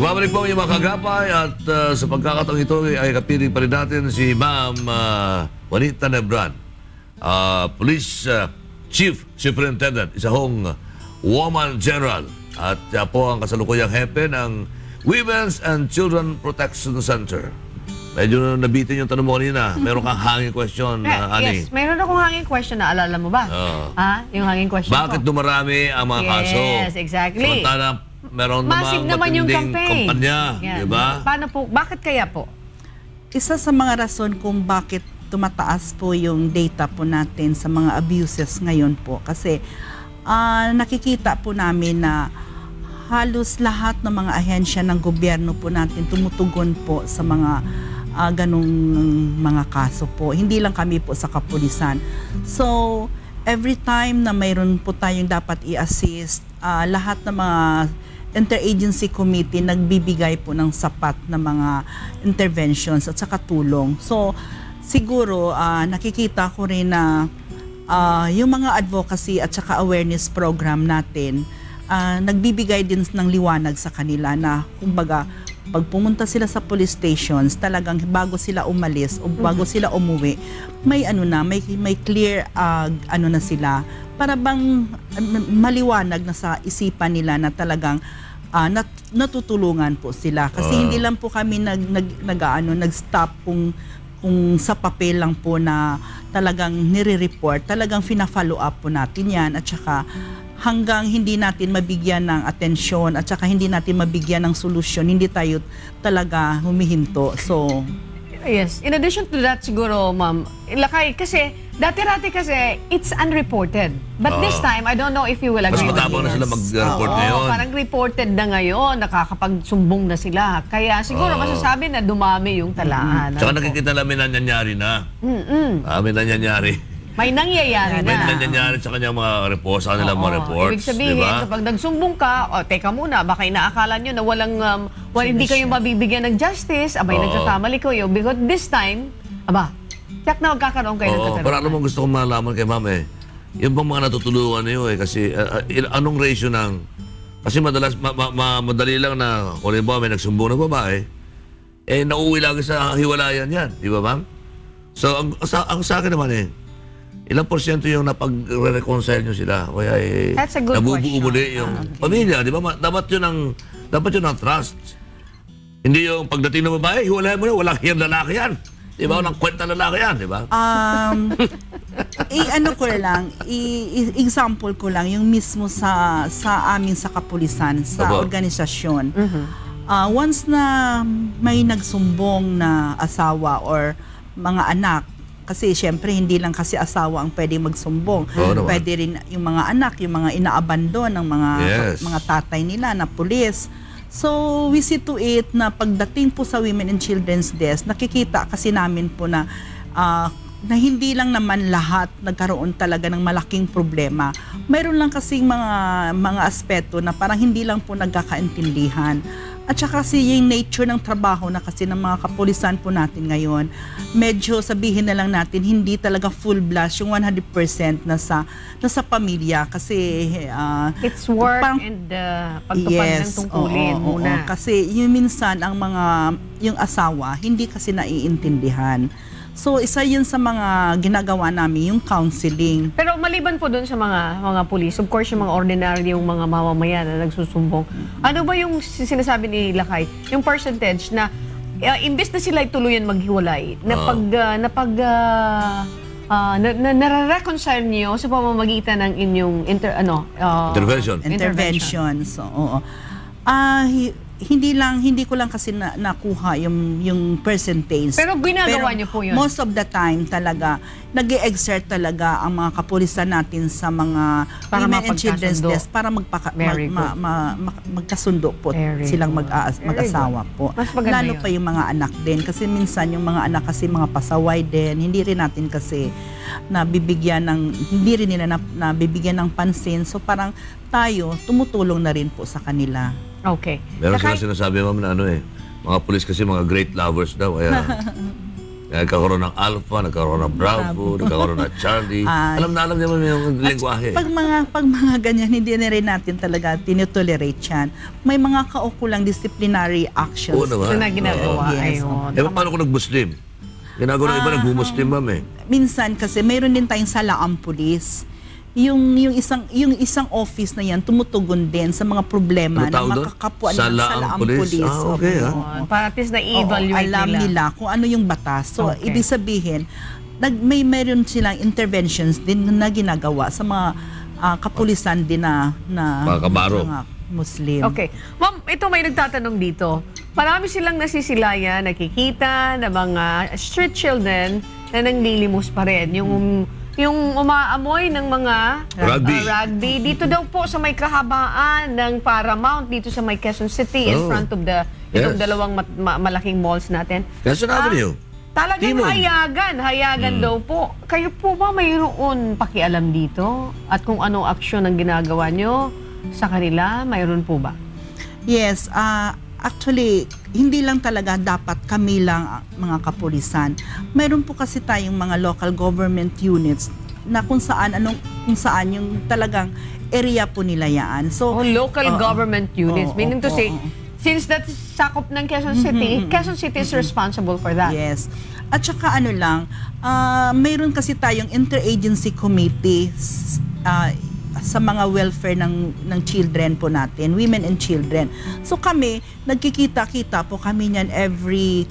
Nagbabalik po yung mga kagapay at sa pagkakataong ito ay kapiling pa rin natin si Ma'am Juanita Nebran, Police Chief Superintendent, isa hong Woman General at siya po ang kasalukuyang hepe ng Women's and Children Protection Center. Medyo nabitin yung tanong mo kanina. Meron kang hanging question, Ani. Yes, meron akong hanging question na alala mo ba? Yung hanging question Bakit ko. dumarami ang mga kaso? Yes, exactly. Samantala, meron Massive naman yung campaign. kampanya, Yan. di ba? Paano po? Bakit kaya po? Isa sa mga rason kung bakit tumataas po yung data po natin sa mga abuses ngayon po. Kasi nakikita po namin na halos lahat ng mga ahensya ng gobyerno po natin tumutugon po sa mga ganong mga kaso po. Hindi lang kami po sa kapulisan. So, every time na mayroon po tayong dapat i-assist, lahat ng mga interagency committee nagbibigay po ng sapat na mga interventions at saka tulong. So, siguro nakikita ko rin na yung mga advocacy at saka awareness program natin nagbibigay din ng liwanag sa kanila na kumbaga pag pumunta sila sa police stations, talagang bago sila umalis o bago sila umuwi, may may clear na sila para bang maliwanag na sa isipan nila na talagang natutulungan po sila kasi hindi lang po kami nag-stop kung sa papel lang po na talagang nire-report, talagang fina-follow up po natin yan at saka hanggang hindi natin mabigyan ng atensyon at saka hindi natin mabigyan ng solusyon, hindi tayo talaga humihinto. So, yes. In addition to that, siguro, Ma'am, Lakay, kasi, dati-rati kasi, it's unreported. But this time, I don't know if you will agree Mas with matapang na me. sila mag-report ngayon. Parang reported na ngayon, nakakapagsumbong na sila. Kaya siguro masasabi na dumami yung talaan. Tsaka nakikita namin na nangyari na. May nangyari. May nangyayari May na. nangyari sa kanyang mga report, sa kanilang mga reports. Ibig sabihin, diba? kapag nagsumbong ka, teka muna, baka inaakala nyo na hindi kayo mabibigyan ng justice, abay, nagkakamali kayo. Because this time, check na magkakaroon kayo ng katarungan. Pero ano mo gusto kong malaman kay Ma'am yung bang mga natutulungan niyo kasi anong ratio ng, kasi madalas, madali lang na, kung ba may nagsumbong na babae, nauuwi lagi sa hiwalayan yan, di ba Ma'am? So, ang sa akin naman ilang porsyento yung napag-reconcile nyo sila? Kaya That's a good nabubuo muli yung pamilya, di ba? Dapat yun ang trust. Hindi yung pagdating ng babae, hiwalayan mo na, walang hiyang lalaki yan. Di ba? Walang kwenta lalaki yan, di ba? example ko lang, yung mismo sa amin sa kapulisan, sa organisasyon. Once na may nagsumbong na asawa or mga anak, kasi syempre hindi lang kasi asawa ang pwedeng magsumbong. Pwede rin yung mga anak, yung mga inaabandon ng mga tatay nila na pulis. So we see to it na pagdating po sa Women and Children's Desk, nakikita kasi namin po na hindi lang naman lahat nagkaroon talaga ng malaking problema. Mayroon lang kasing mga aspeto na parang hindi lang po nagkakaintindihan. At saka kasi yung nature ng trabaho na kasi ng mga kapulisan po natin ngayon, medyo sabihin na lang natin, hindi talaga full blast yung 100% nasa pamilya. Kasi it's work and pagtupad ng tungkulin muna. Kasi yung minsan yung asawa, hindi kasi naiintindihan. So, isa yun sa mga ginagawa namin, yung counseling. Pero maliban po doon sa mga pulis, of course, yung mga ordinary, yung mga mamamayan na nagsusumbong, ano ba yung sinasabi ni Lakay? Yung percentage na, imbes na sila tuluyan maghiwalay, nare-reconcile niyo sa pamamagitan ng inyong intervention. So, hindi ko lang kasi nakuha yung percentage. Pero ginagawa niyo po yun? Most of the time talaga, nag-e-exert talaga ang mga kapulisan natin sa mga Women and Children's Desk para magkasundo po silang mag-asawa po. Lalo pa yung mga anak din. Kasi minsan yung mga anak kasi mga pasaway din, hindi rin natin kasi hindi rin nila nabibigyan ng pansin. So parang tayo, tumutulong na rin po sa kanila. Okay. Meron sila sinasabi, Ma'am, na mga pulis kasi mga great lovers daw. Kaya Nagkakaroon ng Alpha, nagkakaroon ng Bravo, nagkakaroon ng Charlie. Alam niya mo yung lengguwahe. Pag mga ganyan, hindi na rin natin talaga tinotolerate yan. May mga kaukulang disciplinary actions. Oo naman. na ginagawa. Yes. Ayun. Paano kung nag-Muslim? Ginagawa ng iba, nag-Muslim, ma'am eh. Minsan kasi mayroon din tayong salaang pulis. Yung isang office na yan tumutugon din sa mga problema Ano ng tawag mga doon? kapwa ng Salaang salaang pulis? pulis. Ah, okay, Opo. ah. Para at least Oo, na-evaluate alam nila kung ano yung batas. So, Okay. ibig sabihin, meron silang interventions din na ginagawa sa mga kapulisan din na Mga kabaro. mga Muslim. Okay. Ma'am, ito may nagtatanong dito. Marami silang nasisilayan, nakikita na mga street children na nanglilimos pa rin. Yung umaamoy ng mga Rugby. dito daw po sa may kahabaan ng Paramount, dito sa may Quezon City, in Oh. front of the Yes. dalawang malaking malls natin. Quezon Avenue. Talagang Timog. hayagan daw po. Kayo po ba mayroon pakialam dito? At kung anong aksyon ang ginagawa nyo sa kanila, mayroon po ba? Yes, actually, hindi lang talaga dapat kami lang mga kapulisan. Mayroon po kasi tayong mga local government units na kung saan yung talagang area po nila yan. So, Local government units. Meaning to say, oo. since that's sakop ng Quezon City, Quezon City is responsible for that. Yes. At saka mayroon kasi tayong interagency committee sa mga welfare ng children po natin, women and children. So kami, nagkikita-kita po kami niyan every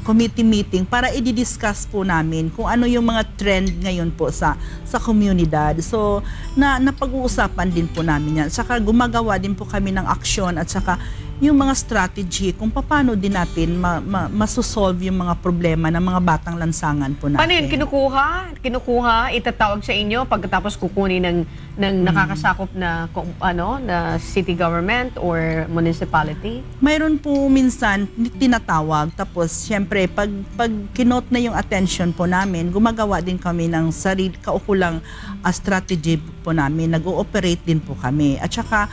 committee meeting para i-discuss po namin kung ano yung mga trend ngayon po sa komunidad. So napag-uusapan din po namin yan. Saka gumagawa din po kami ng aksyon at saka yung mga strategy kung paano din natin masosolve yung mga problema ng mga batang lansangan po natin. Paano yun? Kinukuha, itatawag sa inyo pagkatapos kukunin ng nakakasakop na city government or municipality? Mayroon po minsan tinatawag, tapos syempre pag kinot na yung attention po namin, gumagawa din kami ng kaukulang strategy po namin, nag-ooperate din po kami. At saka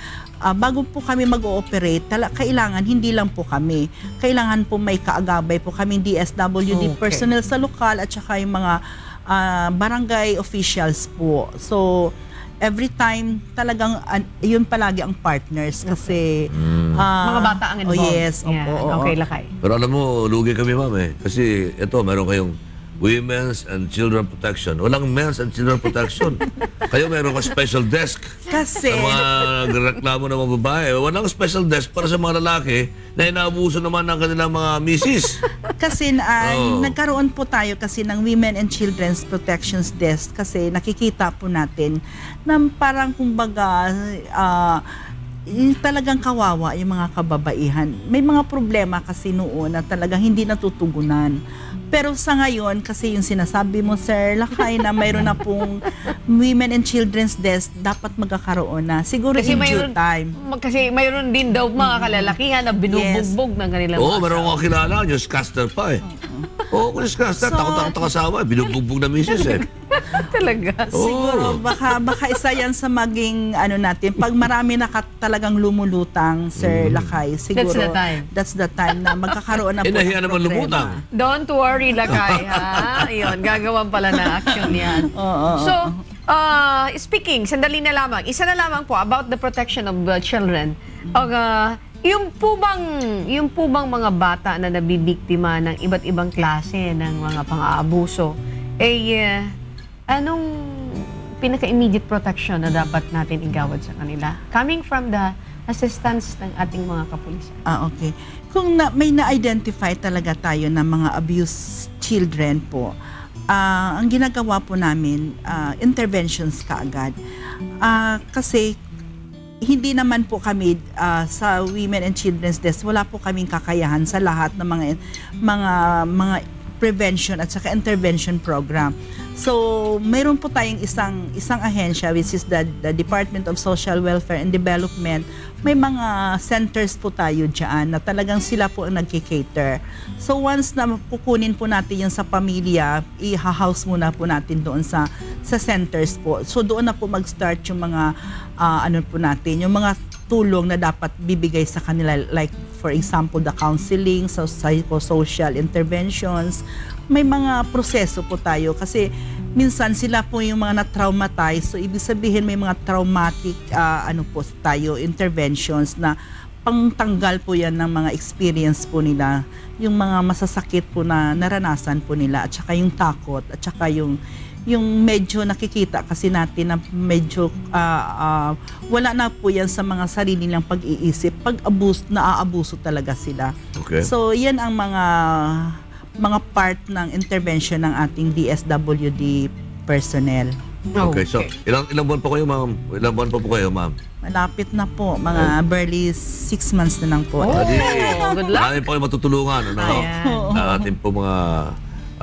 bago po kami mag-ooperate, kailangan hindi lang po kami, kailangan po may kaagabay po kami DSWD Okay. personnel sa lokal at saka yung mga barangay officials po. So every time talagang yun palagi ang partners kasi Mga bata ang involved. Oh yes, Yan. opo. Okay, Lakay. Pero alam mo, lugi kami, ma'am eh. Kasi ito, meron kayong Women's and Children Protection. Walang Men's and Children Protection. Kayo meron ka special desk. Kasi Sa mga reklamo ng mga babae. Walang special desk para sa mga lalaki na inaabuso naman ng kanilang mga misis. Kasi Oh. nagkaroon po tayo kasi ng Women and Children's Protections Desk kasi nakikita po natin na parang kumbaga talagang kawawa yung mga kababaihan. May mga problema kasi noon na talagang hindi natutugunan. Pero sa ngayon, kasi yung sinasabi mo, Sir Lakay, na mayroon na pong Women and Children's Desk, dapat magkakaroon na. Siguro in due time. Kasi mayroon din daw mga kalalakihan na binubugbog ng kanilang Oo, mga meron asawa. akong kilala, newscaster pa eh. Oo, newscaster, So- takot-takot ang asawa eh. Binubugbog na misis eh. Talaga. Siguro, baka isa yan sa maging natin. Pag marami na talagang lumulutang, Sir Lakay, siguro That's the time. that's the time na magkakaroon na po Nahiya ng naman problema. lumutang. Don't worry, Lakay, ha? Ayun, gagawan pala na action yan. So, speaking, sandali na lamang, isa na lamang po about the protection of children. Yung po bang mga bata na nabibiktima ng iba't ibang klase ng mga pang-aabuso, anong pinaka-immediate protection na dapat natin igawad sa kanila? Coming from the assistance ng ating mga kapulisan. Okay. Kung may na-identify talaga tayo ng mga abused children po, ang ginagawa po namin, interventions kaagad. Kasi hindi naman po kami sa Women and Children's Desk, wala po kaming kakayahan sa lahat ng mga prevention at saka intervention program. So, mayroon po tayong isang ahensya which is the Department of Social Welfare and Development. May mga centers po tayo dyan na talagang sila po ang nagkikater. So, once na kukunin po natin yung sa pamilya, i-house muna po natin doon sa centers po. So, doon na po mag-start yung mga yung mga tulong na dapat bibigay sa kanila, like for example, the counseling, so psychosocial interventions. May mga proseso po tayo kasi minsan sila po yung mga na-traumatize. So, ibig sabihin may mga traumatic interventions na pangtanggal po yan ng mga experience po nila. Yung mga masasakit po na naranasan po nila at saka yung takot at saka yung medyo nakikita kasi natin na medyo wala na po yan sa mga sarili nilang pag-iisip. Naaabuso talaga sila. Okay. So, yan ang mga part ng intervention ng ating DSWD personnel. Okay, so ilang buwan po kayo, ma'am? Ilang buwan po kayo, ma'am? Malapit na po, mga barely 6 months na lang po. Oh, good luck. Marami po kayo matutulungan, ano? Ayan. Sa ating po mga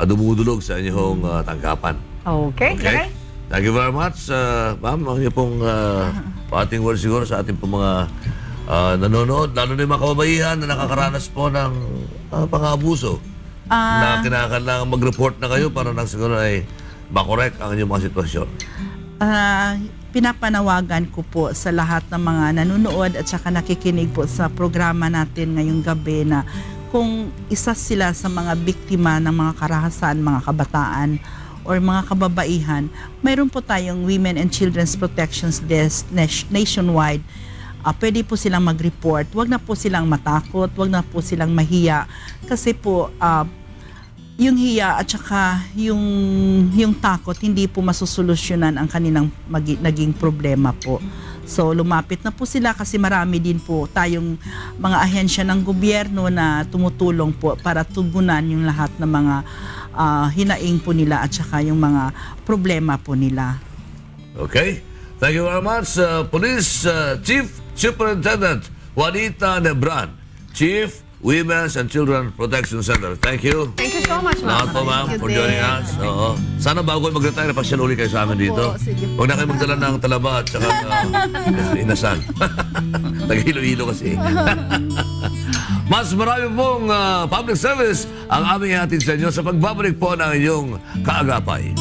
dumudulog sa inyong tanggapan. Okay. Okay? Thank you very much, ma'am. Ang inyo pong ating word siguro sa ating po mga nanonood, lalo na yung mga kababaihan na nakakaranas po ng pang-abuso. Na kinakailangan mag-report na kayo para nang siguro ay makorek ang inyong mga sitwasyon. Pinapanawagan ko po sa lahat ng mga nanonood at saka nakikinig po sa programa natin ngayong gabi na kung isa sila sa mga biktima ng mga karahasan, mga kabataan or mga kababaihan, mayroon po tayong Women and Children's Protections Desk nationwide. Pwede po silang mag-report. Huwag na po silang matakot, huwag na po silang mahiya. Kasi po, yung hiya at saka yung takot, hindi po masusolusyonan ang kanilang naging problema po. So, lumapit na po sila kasi marami din po tayong mga ahensya ng gobyerno na tumutulong po para tugunan yung lahat ng mga hinaing po nila at saka yung mga problema po nila. Okay? Thank you very much, Police Chief Superintendent Juanita Nebran, Chief Women's and Children Protection Center. Thank you. Thank you so much, ma'am. Salamat po, ma'am, for joining us. Oo. Sana bago kayo mag-retire, pasyal uli kayo sa amin dito. sige po. Huwag na kayo magdala ng talaba at saka inasan. Nag-hilo-hilo kasi. Mas marami pong public service ang aming hatid sa inyo sa pagbabalik po ng inyong kaagapay.